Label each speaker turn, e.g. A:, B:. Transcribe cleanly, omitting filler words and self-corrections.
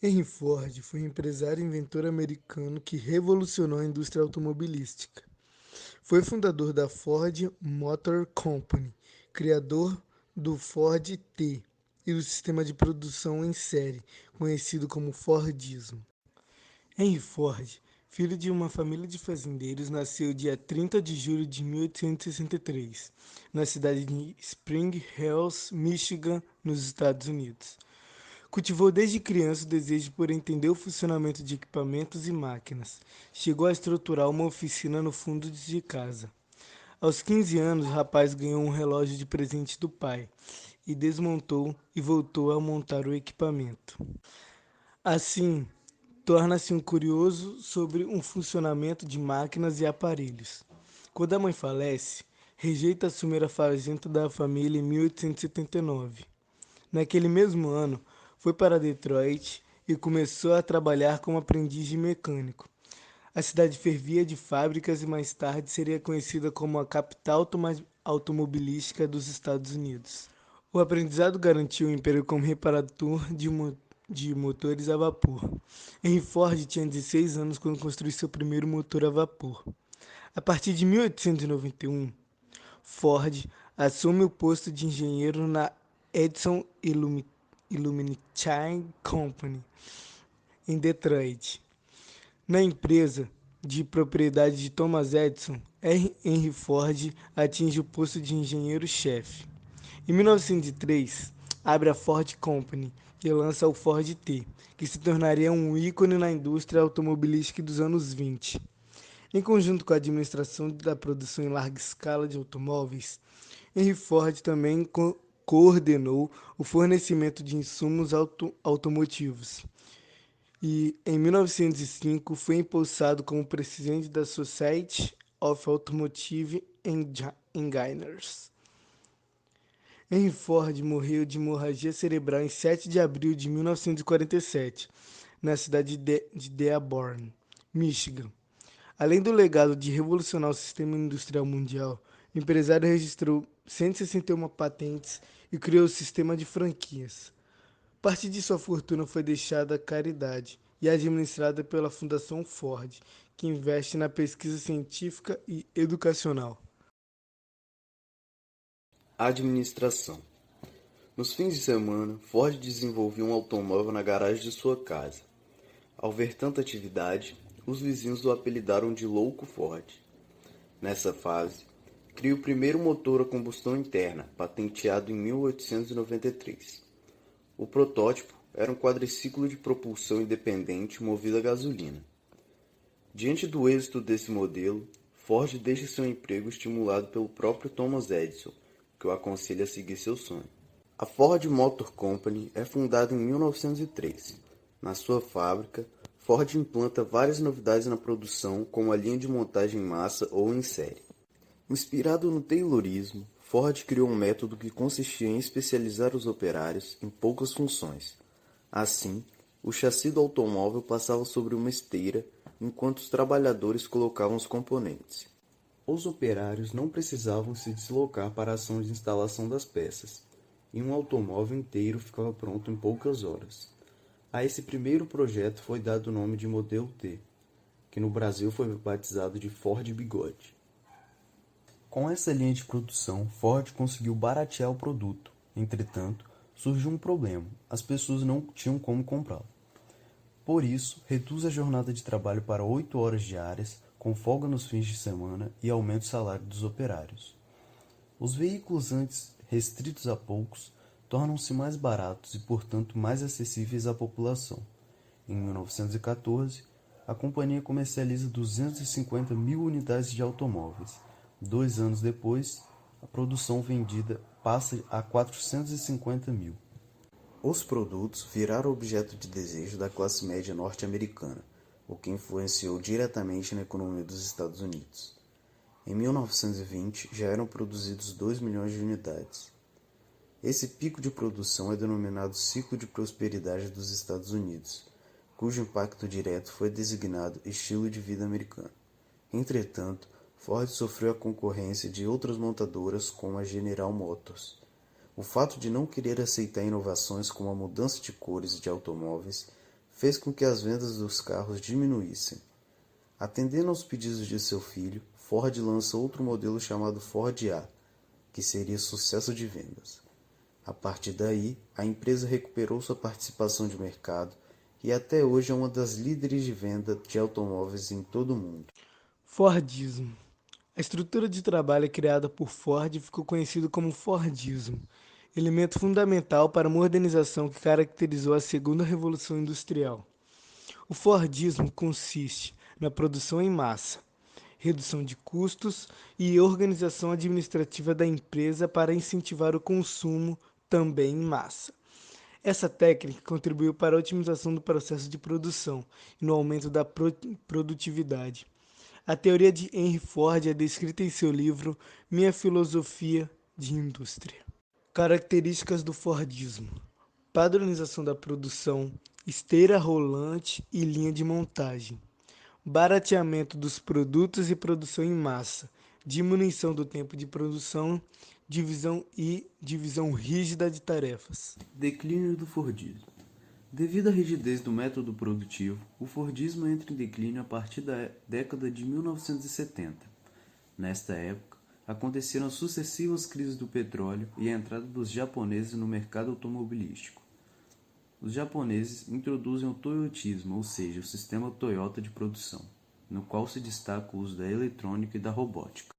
A: Henry Ford foi um empresário e inventor americano que revolucionou a indústria automobilística. Foi fundador da Ford Motor Company, criador do Ford T e do sistema de produção em série, conhecido como Fordismo. Henry Ford, filho de uma família de fazendeiros, nasceu dia 30 de julho de 1863, na cidade de Spring Hills, Michigan, nos Estados Unidos. Cultivou desde criança o desejo por entender o funcionamento de equipamentos e máquinas. Chegou a estruturar uma oficina no fundo de casa. Aos 15 anos, o rapaz ganhou um relógio de presente do pai e desmontou e voltou a montar o equipamento. Assim, torna-se um curioso sobre um funcionamento de máquinas e aparelhos. Quando a mãe falece, rejeita assumir a fazenda da família em 1879. Naquele mesmo ano, foi para Detroit e começou a trabalhar como aprendiz de mecânico. A cidade fervia de fábricas e mais tarde seria conhecida como a capital automobilística dos Estados Unidos. O aprendizado garantiu um emprego como reparador de motores a vapor. Henry Ford tinha 16 anos quando construiu seu primeiro motor a vapor. A partir de 1891, Ford assume o posto de engenheiro na Edison Illuminating Company, em Detroit. Na empresa, de propriedade de Thomas Edison, Henry Ford atinge o posto de engenheiro-chefe. Em 1903, abre a Ford Company e lança o Ford T, que se tornaria um ícone na indústria automobilística dos anos 20. Em conjunto com a administração da produção em larga escala de automóveis, Henry Ford também coordenou o fornecimento de insumos automotivos e, em 1905, foi empossado como presidente da Society of Automotive Engineers. Henry Ford morreu de hemorragia cerebral em 7 de abril de 1947, na cidade de Dearborn, Michigan. Além do legado de revolucionar o sistema industrial mundial, o empresário registrou 161 patentes e criou o sistema de franquias. Parte de sua fortuna foi deixada à caridade e administrada pela Fundação Ford, que investe na pesquisa científica e educacional.
B: Administração. Nos fins de semana, Ford desenvolvia um automóvel na garagem de sua casa. Ao ver tanta atividade, os vizinhos o apelidaram de Louco Ford. Nessa fase, cria o primeiro motor a combustão interna, patenteado em 1893. O protótipo era um quadriciclo de propulsão independente movido a gasolina. Diante do êxito desse modelo, Ford deixa seu emprego estimulado pelo próprio Thomas Edison, que o aconselha a seguir seu sonho. A Ford Motor Company é fundada em 1903. Na sua fábrica, Ford implanta várias novidades na produção, como a linha de montagem em massa ou em série. Inspirado no Taylorismo, Ford criou um método que consistia em especializar os operários em poucas funções. Assim, o chassi do automóvel passava sobre uma esteira, enquanto os trabalhadores colocavam os componentes. Os operários não precisavam se deslocar para a ação de instalação das peças, e um automóvel inteiro ficava pronto em poucas horas. A esse primeiro projeto foi dado o nome de Modelo T, que no Brasil foi batizado de Ford Bigode. Com essa linha de produção, Ford conseguiu baratear o produto. Entretanto, surgiu um problema: as pessoas não tinham como comprá-lo. Por isso, reduz a jornada de trabalho para 8 horas diárias, com folga nos fins de semana e aumenta o salário dos operários. Os veículos antes restritos a poucos tornam-se mais baratos e, portanto, mais acessíveis à população. Em 1914, a companhia comercializa 250 mil unidades de automóveis. 2 anos depois, a produção vendida passa a 450 mil. Os produtos viraram objeto de desejo da classe média norte-americana, o que influenciou diretamente na economia dos Estados Unidos. Em 1920, já eram produzidos 2 milhões de unidades. Esse pico de produção é denominado ciclo de prosperidade dos Estados Unidos, cujo impacto direto foi designado estilo de vida americano. Entretanto, Ford sofreu a concorrência de outras montadoras como a General Motors. O fato de não querer aceitar inovações como a mudança de cores de automóveis fez com que as vendas dos carros diminuíssem. Atendendo aos pedidos de seu filho, Ford lança outro modelo chamado Ford A, que seria sucesso de vendas. A partir daí, a empresa recuperou sua participação de mercado e até hoje é uma das líderes de venda de automóveis em todo o mundo.
A: Fordismo. A estrutura de trabalho criada por Ford ficou conhecido como Fordismo, elemento fundamental para a modernização que caracterizou a segunda revolução industrial. O Fordismo consiste na produção em massa, redução de custos e organização administrativa da empresa para incentivar o consumo também em massa. Essa técnica contribuiu para a otimização do processo de produção e no aumento da produtividade. A teoria de Henry Ford é descrita em seu livro Minha Filosofia de Indústria. Características do Fordismo: padronização da produção, esteira rolante e linha de montagem, barateamento dos produtos e produção em massa, diminuição do tempo de produção, divisão rígida de tarefas.
B: Declínio do Fordismo. Devido à rigidez do método produtivo, o Fordismo entra em declínio a partir da década de 1970. Nesta época, aconteceram sucessivas crises do petróleo e a entrada dos japoneses no mercado automobilístico. Os japoneses introduzem o toyotismo, ou seja, o sistema Toyota de produção, no qual se destaca o uso da eletrônica e da robótica.